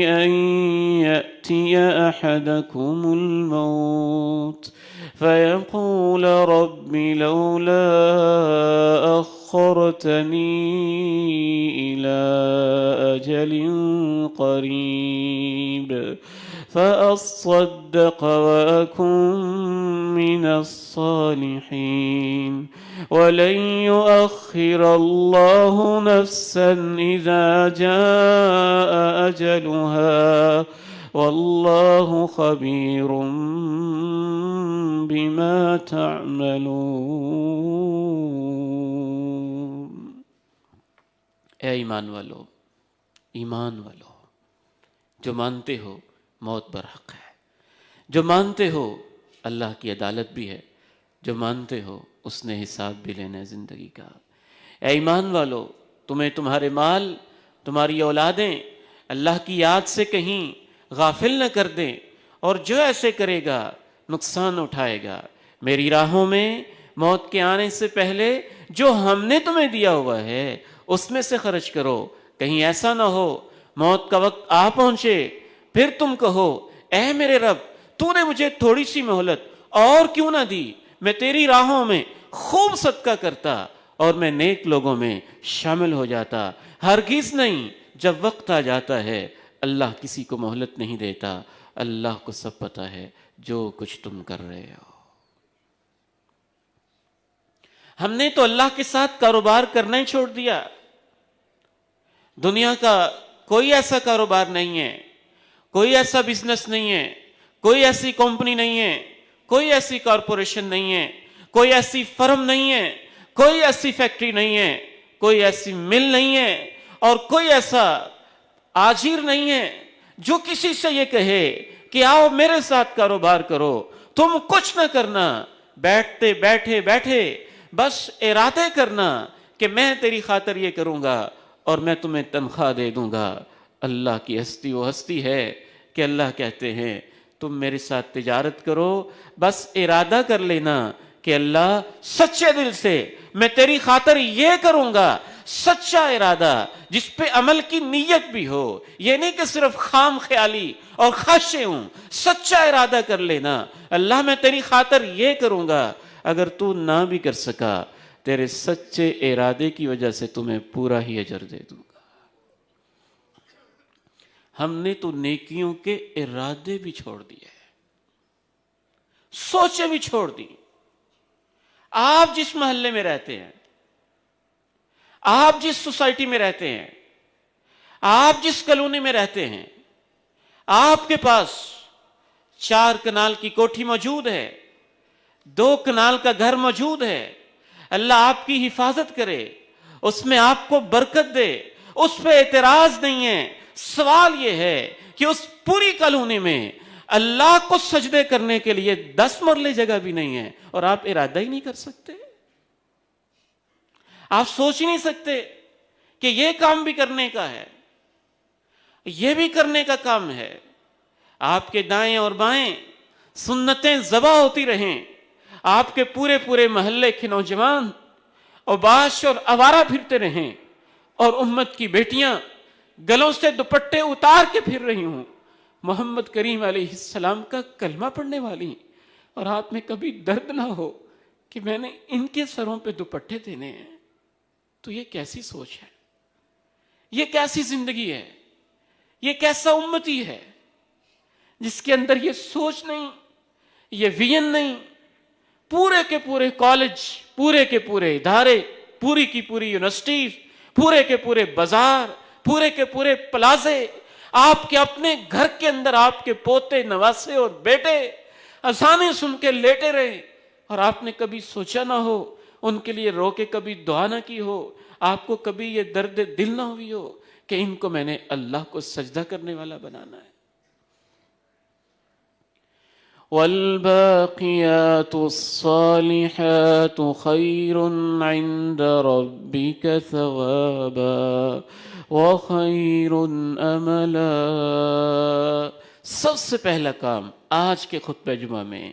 أن يأتي أحدكم الموت فيقول رب لولا أخرتني إلى أجل قريب فأصدق وأكن من الصالحين ولن يؤخر الله نفسا إذا جاء أجلها والله خبير بما تعملون. اے ایمان والو جو مانتے ہو موت برحق ہے، جو مانتے ہو اللہ کی عدالت بھی ہے، جو مانتے ہو اس نے حساب بھی لینا ہے زندگی کا. اے ایمان والو، تمہیں تمہارے مال، تمہاری اولادیں اللہ کی یاد سے کہیں غافل نہ کر دیں، اور جو ایسے کرے گا نقصان اٹھائے گا. میری راہوں میں موت کے آنے سے پہلے جو ہم نے تمہیں دیا ہوا ہے اس میں سے خرچ کرو. کہیں ایسا نہ ہو موت کا وقت آ پہنچے پھر تم کہو اے میرے رب تو نے مجھے تھوڑی سی مہلت اور کیوں نہ دی، میں تیری راہوں میں خوب صدقہ کرتا اور میں نیک لوگوں میں شامل ہو جاتا. ہرگز نہیں، جب وقت آ جاتا ہے اللہ کسی کو مہلت نہیں دیتا، اللہ کو سب پتہ ہے جو کچھ تم کر رہے ہو. ہم نے تو اللہ کے ساتھ کاروبار کرنا ہی چھوڑ دیا. دنیا کا کوئی ایسا کاروبار نہیں ہے، کوئی ایسا بزنس نہیں ہے، کوئی ایسی کمپنی نہیں ہے، کوئی ایسی کارپوریشن نہیں ہے، کوئی ایسی فرم نہیں ہے، کوئی ایسی فیکٹری نہیں ہے، کوئی ایسی مل نہیں ہے، اور کوئی ایسا آجیر نہیں ہے جو کسی سے یہ کہے کہ آؤ میرے ساتھ کاروبار کرو. تم کچھ نہ کرنا، بیٹھے بس ارادے کرنا کہ میں تیری خاطر یہ کروں گا اور میں تمہیں تنخواہ دے دوں گا. اللہ کی ہستی وہ ہستی ہے کہ اللہ کہتے ہیں تم میرے ساتھ تجارت کرو، بس ارادہ کر لینا کہ اللہ سچے دل سے میں تیری خاطر یہ کروں گا. سچا ارادہ جس پہ عمل کی نیت بھی ہو، یہ نہیں کہ صرف خام خیالی اور خواہشیں ہوں. سچا ارادہ کر لینا اللہ میں تیری خاطر یہ کروں گا. اگر تو نہ بھی کر سکا تیرے سچے ارادے کی وجہ سے تمہیں پورا ہی اجر دے دوں گا. ہم نے تو نیکیوں کے ارادے بھی چھوڑ دیے، سوچیں بھی چھوڑ دی. آپ جس محلے میں رہتے ہیں آپ جس سوسائٹی میں رہتے ہیں، آپ جس کالونی میں رہتے ہیں، آپ کے پاس 4 کنال کی کوٹھی موجود ہے، 2 کنال کا گھر موجود ہے، اللہ آپ کی حفاظت کرے، اس میں آپ کو برکت دے، اس پہ اعتراض نہیں ہے۔ سوال یہ ہے کہ اس پوری کالونی میں اللہ کو سجدے کرنے کے لیے 10 مرلے جگہ بھی نہیں ہے، اور آپ ارادہ ہی نہیں کر سکتے، آپ سوچ ہی نہیں سکتے کہ یہ کام بھی کرنے کا ہے، یہ بھی کرنے کا کام ہے۔ آپ کے دائیں اور بائیں سنتیں ذبح ہوتی رہیں، آپ کے پورے پورے محلے کے نوجوان اوباش اور آوارہ پھرتے رہیں، اور امت کی بیٹیاں گلوں سے دوپٹے اتار کے پھر رہی ہوں، محمد کریم علیہ السلام کا کلمہ پڑھنے والی، اور آپ میں کبھی درد نہ ہو کہ میں نے ان کے سروں پہ دوپٹے دینے ہیں۔ تو یہ کیسی سوچ ہے، یہ کیسی زندگی ہے، یہ کیسا امتی ہے جس کے اندر یہ سوچ نہیں، یہ ویژن نہیں؟ پورے کے پورے کالج، پورے کے پورے ادارے، پوری کی پوری یونیورسٹی، پورے کے پورے بازار، پورے کے پورے پلازے، آپ کے اپنے گھر کے اندر آپ کے پوتے، نواسے اور بیٹے اذانیں سن کے لیٹے رہے، اور آپ نے کبھی سوچا نہ ہو، ان کے لیے رو کے کبھی دعا نہ کی ہو، آپ کو کبھی یہ درد دل نہ ہوئی ہو کہ ان کو میں نے اللہ کو سجدہ کرنے والا بنانا ہے۔ والباقيات الصالحات خير عند ربك ثوابا وخير املا۔ سب سے پہلا کام آج کے خطبہ جمعہ میں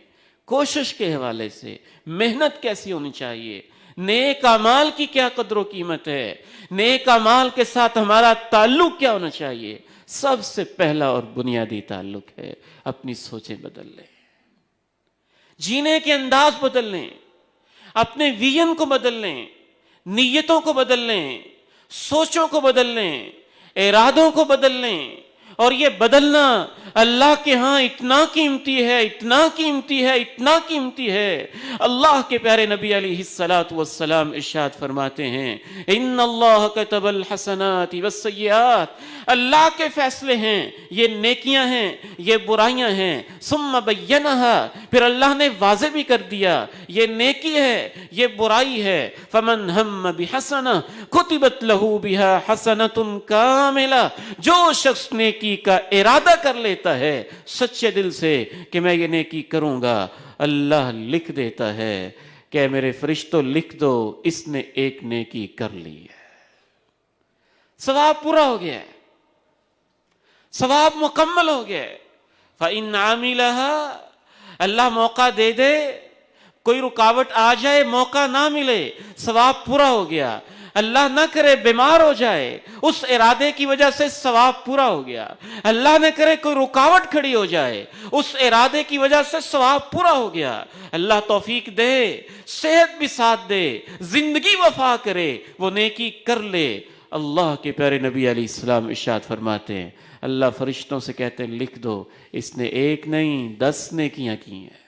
کوشش کے حوالے سے، محنت کیسی ہونی چاہیے، نیک اعمال کی کیا قدر و قیمت ہے، نیک اعمال کے ساتھ ہمارا تعلق کیا ہونا چاہیے، سب سے پہلا اور بنیادی تعلق ہے اپنی سوچیں بدل لیں، جینے کے انداز بدل لیں، اپنے ویژن کو بدل لیں، نیتوں کو بدل لیں، سوچوں کو بدل لیں، ارادوں کو بدل لیں، اور یہ بدلنا اللہ کے ہاں اتنا قیمتی ہے، اتنا قیمتی ہے، اتنا قیمتی ہے۔ اللہ کے پیارے نبی علیہ الصلوۃ والسلام ارشاد فرماتے ہیں، ان اللہ کتب الحسنات والسیئات، اللہ کے فیصلے ہیں، یہ نیکیاں ہیں، یہ برائیاں ہیں، ثم بینہا، پھر اللہ نے واضح بھی کر دیا، یہ نیکی ہے، یہ برائی ہے، فمن ہم بحسنہ کتبت لہ بہا حسنۃ کاملہ، جو شخص نیکی کا ارادہ کر لیتا ہے سچے دل سے کہ میں یہ نیکی کروں گا، اللہ لکھ دیتا ہے کہ میرے فرشتوں لکھ دو، اس نے ایک نیکی کر لی ہے، ثواب پورا ہو گیا ہے، ثواب مکمل ہو گیا ہے۔ فَإِنْ عَمِلَهَا، اللہ موقع دے دے، کوئی رکاوٹ آ جائے، موقع نہ ملے، ثواب پورا ہو گیا، اللہ نہ کرے بیمار ہو جائے، اس ارادے کی وجہ سے ثواب پورا ہو گیا، اللہ نہ کرے کوئی رکاوٹ کھڑی ہو جائے، اس ارادے کی وجہ سے ثواب پورا ہو گیا، اللہ توفیق دے، صحت بھی ساتھ دے، زندگی وفا کرے، وہ نیکی کر لے۔ اللہ کے پیارے نبی علیہ السلام ارشاد فرماتے ہیں، اللہ فرشتوں سے کہتے ہیں لکھ دو، اس نے ایک نہیں 10 نیکیاں کی ہیں۔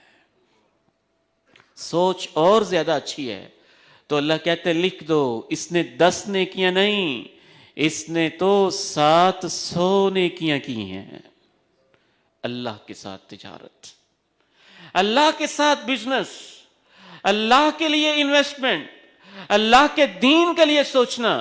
سوچ اور زیادہ اچھی ہے تو اللہ کہتے ہیں لکھ دو، اس نے 10 نیکیاں نہیں، اس نے تو 700 نیکیاں کی ہیں۔ اللہ کے ساتھ تجارت، اللہ کے ساتھ بزنس، اللہ کے لیے انویسٹمنٹ، اللہ کے دین کے لیے سوچنا،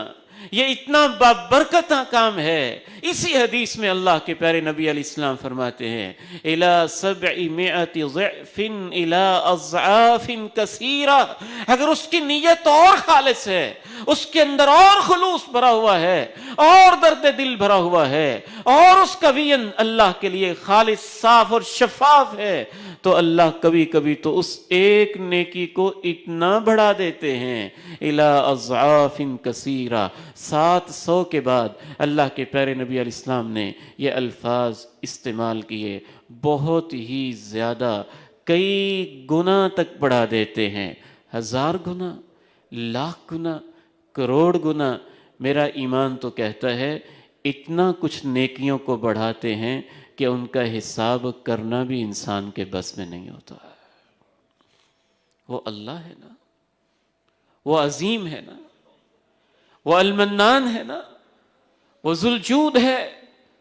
یہ اتنا بابرکت کام ہے۔ اسی حدیث میں اللہ کے پیارے نبی علیہ السلام فرماتے ہیں اِلَى 700 ضِعْفٍ إِلَى أَضْعَافٍ كَثِيرَةٍ، اگر اس کی نیت اور خالص ہے، اس کے اندر اور خلوص بھرا ہوا ہے، اور درد دل بھرا ہوا ہے، اور اس کا ویژن اللہ کے لیے خالص، صاف اور شفاف ہے، تو اللہ کبھی کبھی تو اس ایک نیکی کو اتنا بڑھا دیتے ہیں اِلَى أَضْعَافٍ كَثِيرَةٍ۔ 700 کے بعد اللہ کے پیارے نبی علیہ السلام نے یہ الفاظ استعمال کیے، بہت ہی زیادہ، کئی گنا تک بڑھا دیتے ہیں، 1000 گنا، لاکھ گنا، کروڑ گنا۔ میرا ایمان تو کہتا ہے اتنا کچھ نیکیوں کو بڑھاتے ہیں کہ ان کا حساب کرنا بھی انسان کے بس میں نہیں ہوتا ہے۔ وہ اللہ ہے نا، وہ عظیم ہے نا، وہ المنان ہے نا، وہ ذوالجود ہے،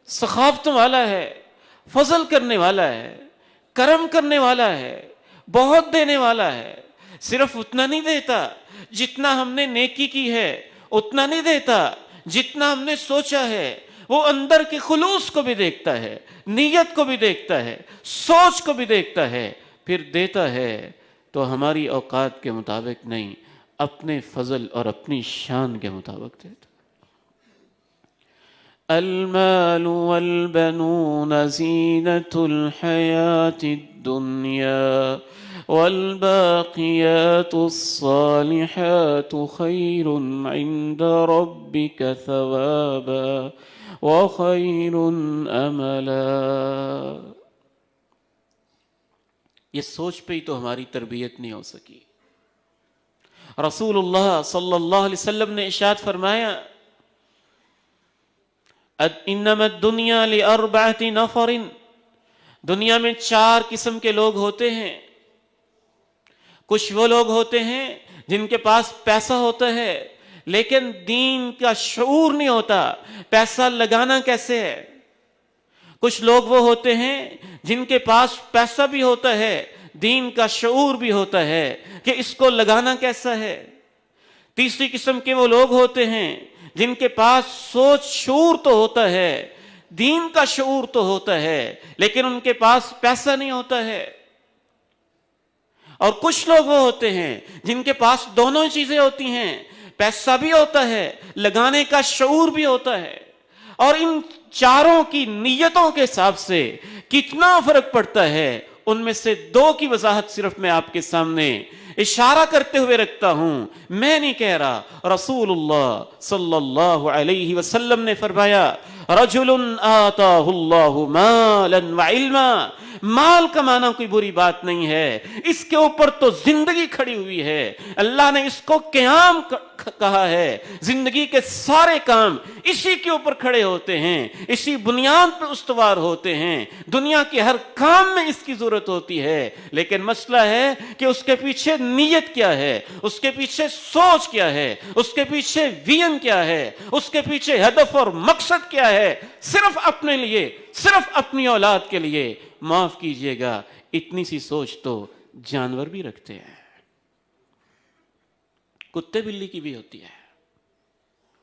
سخاوتوں والا ہے، فضل کرنے والا ہے، کرم کرنے والا ہے، بہت دینے والا ہے۔ صرف اتنا نہیں دیتا جتنا ہم نے نیکی کی ہے، اتنا نہیں دیتا جتنا ہم نے سوچا ہے، وہ اندر کے خلوص کو بھی دیکھتا ہے، نیت کو بھی دیکھتا ہے، سوچ کو بھی دیکھتا ہے، پھر دیتا ہے تو ہماری اوقات کے مطابق نہیں، اپنے فضل اور اپنی شان کے مطابق دیتا ہے۔ المال والبنون زینة الحیاة الدنیا والباقیات الصالحات خیر عند ربک ثوابا وخیر املا۔ یہ سوچ پہ ہی تو ہماری تربیت نہیں ہو سکی۔ رسول اللہ صلی اللہ علیہ وسلم نے ارشاد فرمایا، انما الدنیا لاربعۃ نفر، دنیا میں 4 قسم کے لوگ ہوتے ہیں۔ کچھ وہ لوگ ہوتے ہیں جن کے پاس پیسہ ہوتا ہے لیکن دین کا شعور نہیں ہوتا، پیسہ لگانا کیسے ہے۔ کچھ لوگ وہ ہوتے ہیں جن کے پاس پیسہ بھی ہوتا ہے، دین کا شعور بھی ہوتا ہے کہ اس کو لگانا کیسا ہے۔ تیسری قسم کے وہ لوگ ہوتے ہیں جن کے پاس سوچ شعور تو ہوتا ہے، دین کا شعور تو ہوتا ہے، لیکن ان کے پاس پیسہ نہیں ہوتا ہے۔ اور کچھ لوگ وہ ہوتے ہیں جن کے پاس دونوں چیزیں ہوتی ہیں، پیسہ بھی ہوتا ہے، لگانے کا شعور بھی ہوتا ہے۔ اور ان چاروں کی نیتوں کے حساب سے کتنا فرق پڑتا ہے، ان میں سے 2 کی وضاحت صرف میں آپ کے سامنے اشارہ کرتے ہوئے رکھتا ہوں، میں نہیں کہہ رہا، رسول اللہ صلی اللہ علیہ وسلم نے فرمایا، رجل آتاہ اللہ مالا وعلما، مال کمانا کوئی بری بات نہیں ہے، اس کے اوپر تو زندگی کھڑی ہوئی ہے، اللہ نے اس کو قیام کہا ہے، زندگی کے سارے کام اسی کے اوپر کھڑے ہوتے ہیں، اسی بنیاد پر استوار ہوتے ہیں، دنیا کے ہر کام میں اس کی ضرورت ہوتی ہے، لیکن مسئلہ ہے کہ اس کے پیچھے نیت کیا ہے، اس کے پیچھے سوچ کیا ہے، اس کے پیچھے ویژن کیا ہے، اس کے پیچھے ہدف اور مقصد کیا ہے۔ صرف اپنے لیے، صرف اپنی اولاد کے لیے، معاف کیجئے گا، اتنی سی سوچ تو جانور بھی رکھتے ہیں، کتے بلی کی بھی ہوتی ہے،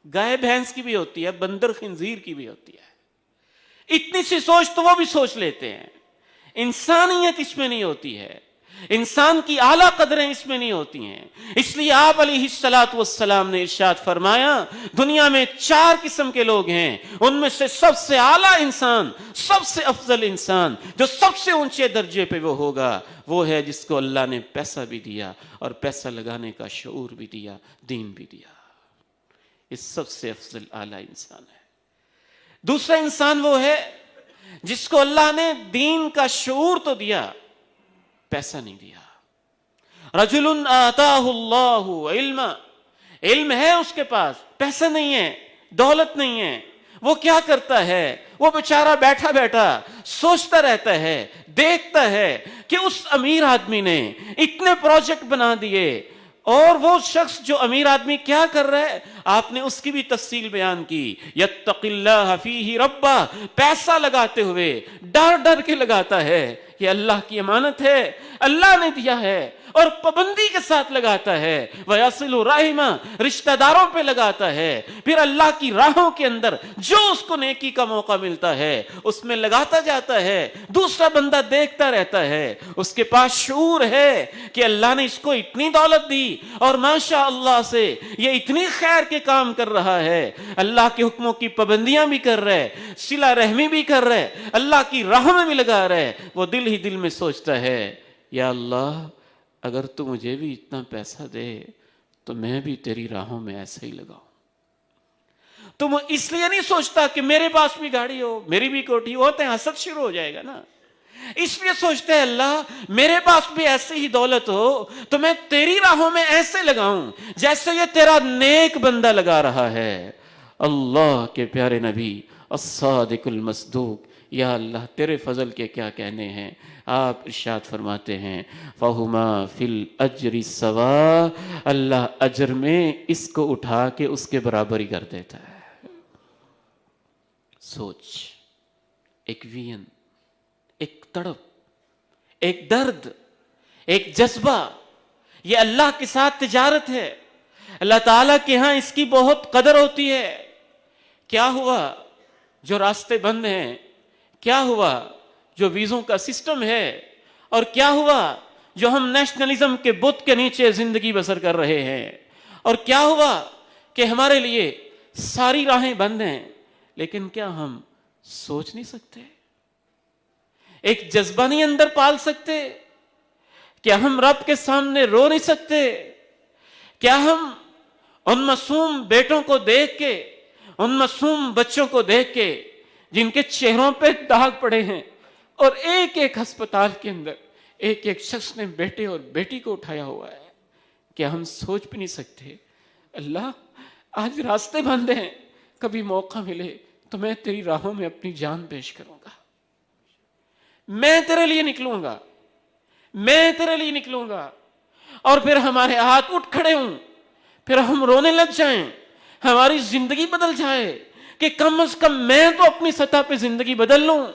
گائے بھینس کی بھی ہوتی ہے، بندر خنزیر کی بھی ہوتی ہے۔ اتنی سی سوچ تو وہ بھی سوچ لیتے ہیں۔ انسانیت اس میں نہیں ہوتی ہے، انسان کی اعلیٰ قدریں اس میں نہیں ہوتی ہیں۔ اس لیے آپ علیہ الصلوۃ والسلام نے ارشاد فرمایا، دنیا میں 4 قسم کے لوگ ہیں، ان میں سے سب سے اعلیٰ انسان، سب سے افضل انسان، جو سب سے اونچے درجے پہ وہ ہوگا، وہ ہے جس کو اللہ نے پیسہ بھی دیا اور پیسہ لگانے کا شعور بھی دیا، دین بھی دیا۔ یہ سب سے افضل اعلیٰ انسان ہے۔ دوسرا انسان وہ ہے جس کو اللہ نے دین کا شعور تو دیا، پیسہ نہیں دیا۔ رجل آتاہ اللہ علما، علم ہے اس کے پاس، پیسہ نہیں ہے، دولت نہیں ہے، وہ کیا کرتا ہے؟ وہ بیچارہ بیٹھا بیٹھا سوچتا رہتا ہے، دیکھتا ہے کہ اس امیر آدمی نے اتنے پروجیکٹ بنا دیے، اور وہ شخص جو امیر آدمی کیا کر رہا ہے، آپ نے اس کی بھی تفصیل بیان کی، یتق اللہ فیہ ربہ، پیسہ لگاتے ہوئے ڈر ڈر کے لگاتا ہے، یہ اللہ کی امانت ہے، اللہ نے دیا ہے، اور پابندی کے ساتھ لگاتا ہے۔ وَيَصِلُ رَحِمَ، رشتہ داروں پہ لگاتا ہے، پھر اللہ کی راہوں کے اندر جو اس کو نیکی کا موقع ملتا ہے اس میں لگاتا جاتا ہے۔ دوسرا بندہ دیکھتا رہتا ہے، اس کے پاس شعور ہے کہ اللہ نے اس کو اتنی دولت دی اور ماشاء اللہ سے یہ اتنی خیر کے کام کر رہا ہے، اللہ کے حکموں کی پابندیاں بھی کر رہا ہے، صلہ رحمی بھی کر رہا ہے، اللہ کی راہ میں بھی لگا رہا ہے۔ وہ دل ہی دل میں سوچتا ہے، یا اللہ اگر تو مجھے بھی اتنا پیسہ دے تو میں بھی تیری راہوں میں ایسے ہی لگاؤں۔ تم اس لیے نہیں سوچتا کہ میرے پاس بھی گاڑی ہو، میری بھی کوٹھی ہو، تو حسد شروع ہو جائے گا نا۔ اس لیے سوچتے ہیں اللہ میرے پاس بھی ایسی ہی دولت ہو تو میں تیری راہوں میں ایسے لگاؤں جیسے یہ تیرا نیک بندہ لگا رہا ہے۔ اللہ کے پیارے نبی الصادق المصدوق یا اللہ تیرے فضل کے کیا کہنے ہیں. آپ ارشاد فرماتے ہیں فَهُمَا فِي الْأَجْرِ سَوَاءٌ، اللہ اجر میں اس کو اٹھا کے اس کے برابر ہی کر دیتا ہے. سوچ، ایک وین، ایک تڑپ، ایک درد، ایک جذبہ، یہ اللہ کے ساتھ تجارت ہے. اللہ تعالیٰ کے ہاں اس کی بہت قدر ہوتی ہے. کیا ہوا جو راستے بند ہیں؟ کیا ہوا جو ویزوں کا سسٹم ہے؟ اور کیا ہوا جو ہم نیشنلزم کے بت کے نیچے زندگی بسر کر رہے ہیں؟ اور کیا ہوا کہ ہمارے لیے ساری راہیں بند ہیں؟ لیکن کیا ہم سوچ نہیں سکتے؟ ایک جذبہ نہیں اندر پال سکتے؟ کیا ہم رب کے سامنے رو نہیں سکتے؟ کیا ہم ان معصوم بیٹوں کو دیکھ کے، ان معصوم بچوں کو دیکھ کے جن کے چہروں پہ داغ پڑے ہیں، اور ایک ایک ہسپتال کے اندر ایک ایک شخص نے بیٹے اور بیٹی کو اٹھایا ہوا ہے، کیا ہم سوچ بھی نہیں سکتے اللہ آج راستے بند ہیں، کبھی موقع ملے تو میں تیری راہوں میں اپنی جان پیش کروں گا، میں تیرے لیے نکلوں گا، میں تیرے لیے نکلوں گا. اور پھر ہمارے ہاتھ اٹھ کھڑے ہوں، پھر ہم رونے لگ جائیں، ہماری زندگی بدل جائے کہ کم از کم میں تو اپنی سطح پہ زندگی بدل لوں.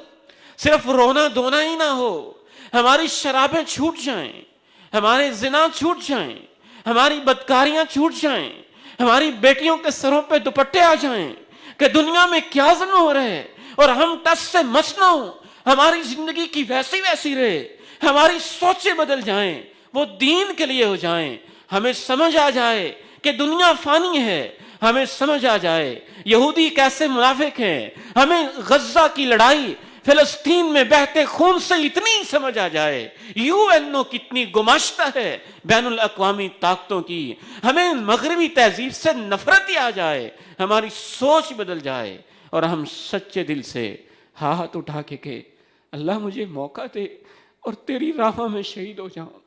صرف رونا دھونا ہی نہ ہو، ہماری شرابیں چھوٹ جائیں، ہمارے زنا چھوٹ جائیں، ہماری بدکاریاں چھوٹ جائیں، ہماری بیٹیوں کے سروں پہ دوپٹے آ جائیں کہ دنیا میں کیا ظلم ہو رہا ہے، اور ہم ٹس سے مس نہ ہوں، ہماری زندگی کی ویسی ویسی رہے، ہماری سوچیں بدل جائیں، وہ دین کے لیے ہو جائیں. ہمیں سمجھ آ جائے کہ دنیا فانی ہے، ہمیں سمجھ آ جائے یہودی کیسے منافق ہیں، ہمیں غزہ کی لڑائی، فلسطین میں بہتے خون سے اتنی سمجھ آ جائے، UN کتنی گماشتہ ہے بین الاقوامی طاقتوں کی، ہمیں مغربی تہذیب سے نفرت ہی آ جائے، ہماری سوچ بدل جائے، اور ہم سچے دل سے ہاتھ اٹھا کے کہ اللہ مجھے موقع دے اور تیری راہوں میں شہید ہو جاؤں.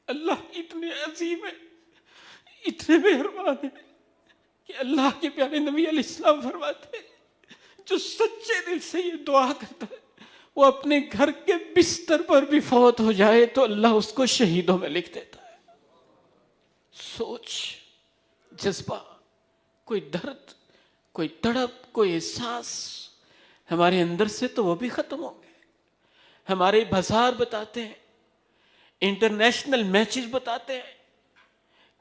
اللہ اتنے عظیم ہے، اتنے مہربان ہے کہ اللہ کے پیارے نبی علیہ السلام فرماتے ہیں جو سچے دل سے یہ دعا کرتا ہے وہ اپنے گھر کے بستر پر بھی فوت ہو جائے تو اللہ اس کو شہیدوں میں لکھ دیتا ہے. سوچ، جذبہ، کوئی درد، کوئی تڑپ، کوئی احساس ہمارے اندر سے تو وہ بھی ختم ہو گئے. ہمارے بازار بتاتے ہیں، انٹرنیشنل میچز بتاتے ہیں،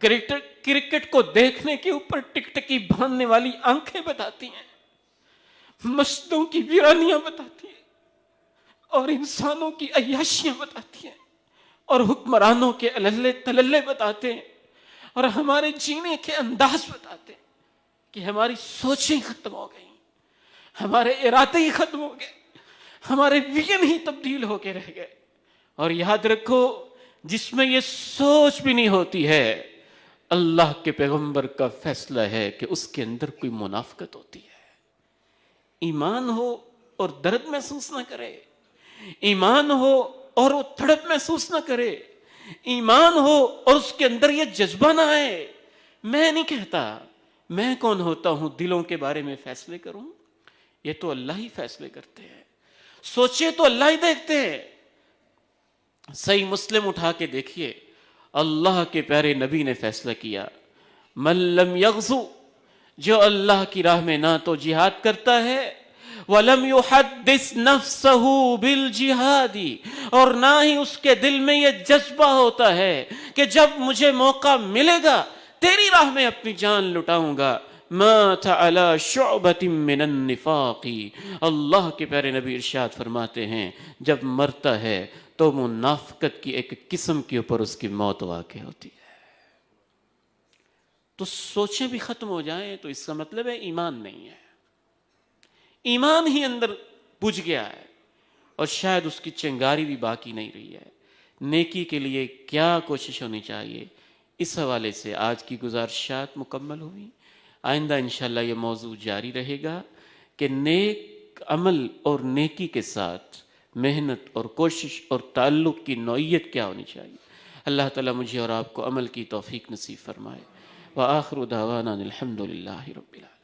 کرکٹ کو دیکھنے کے اوپر ٹکٹکی باندھنے والی آنکھیں بتاتی ہیں، مسجدوں کی ویرانیاں بتاتی ہیں، اور انسانوں کی عیاشیاں بتاتی ہیں، اور حکمرانوں کے اللے تللے بتاتے ہیں، اور ہمارے جینے کے انداز بتاتے ہیں کہ ہماری سوچیں ختم ہو گئیں، ہمارے ارادے ہی ختم ہو گئے، ہمارے ویژن ہی تبدیل ہو کے رہ گئے. اور یاد رکھو جس میں یہ سوچ بھی نہیں ہوتی ہے، اللہ کے پیغمبر کا فیصلہ ہے کہ اس کے اندر کوئی منافقت ہوتی ہے. ایمان ہو اور درد محسوس نہ کرے، ایمان ہو اور وہ تڑپ محسوس نہ کرے، ایمان ہو اور اس کے اندر یہ جذبہ نہ آئے. میں نہیں کہتا، میں کون ہوتا ہوں دلوں کے بارے میں فیصلے کروں، یہ تو اللہ ہی فیصلے کرتے ہیں، سوچے تو اللہ ہی دیکھتے ہیں. صحیح مسلم اٹھا کے دیکھیے، اللہ کے پیارے نبی نے فیصلہ کیا، من لم یغزو، جو اللہ کی راہ میں نہ تو جہاد کرتا ہے، وَلَمْ يُحَدِّثْ نَفْسَهُ بِالْجِهَادِ، اور نہ ہی اس کے دل میں یہ جذبہ ہوتا ہے کہ جب مجھے موقع ملے گا تیری راہ میں اپنی جان لٹاؤں گا. مَاتَ عَلَى شُعْبَةٍ مِّنَ النِّفَاقِ، اللہ کے پیارے نبی ارشاد فرماتے ہیں جب مرتا ہے تو منافقت کی ایک قسم کے اوپر اس کی موت واقع ہوتی ہے. تو سوچیں بھی ختم ہو جائیں تو اس کا مطلب ہے ایمان نہیں ہے، ایمان ہی اندر بجھ گیا ہے، اور شاید اس کی چنگاری بھی باقی نہیں رہی ہے. نیکی کے لیے کیا کوشش ہونی چاہیے، اس حوالے سے آج کی گزارشات مکمل ہوئی. آئندہ انشاءاللہ یہ موضوع جاری رہے گا کہ نیک عمل اور نیکی کے ساتھ محنت اور کوشش اور تعلق کی نوعیت کیا ہونی چاہیے. اللہ تعالیٰ مجھے اور آپ کو عمل کی توفیق نصیب فرمائے. وآخر دعوانا الحمد للہ رب العالمین.